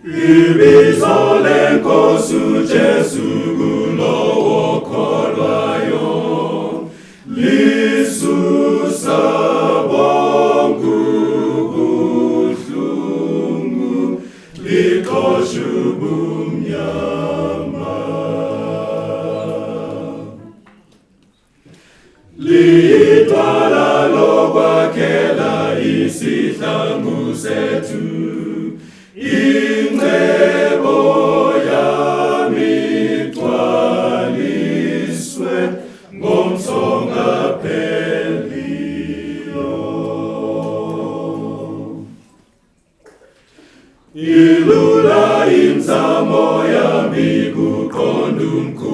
Ibizo lenkosi uJesu kulowo kholwayo, lisusa bonke ubuhlungu, lixosha ubumnyama. Lidwala lokwakhela isihlangu sethu, ingcebo yami igcwaliswe ngomsonga pheliyo. Ilula imizamo yami kuqonda umkhuba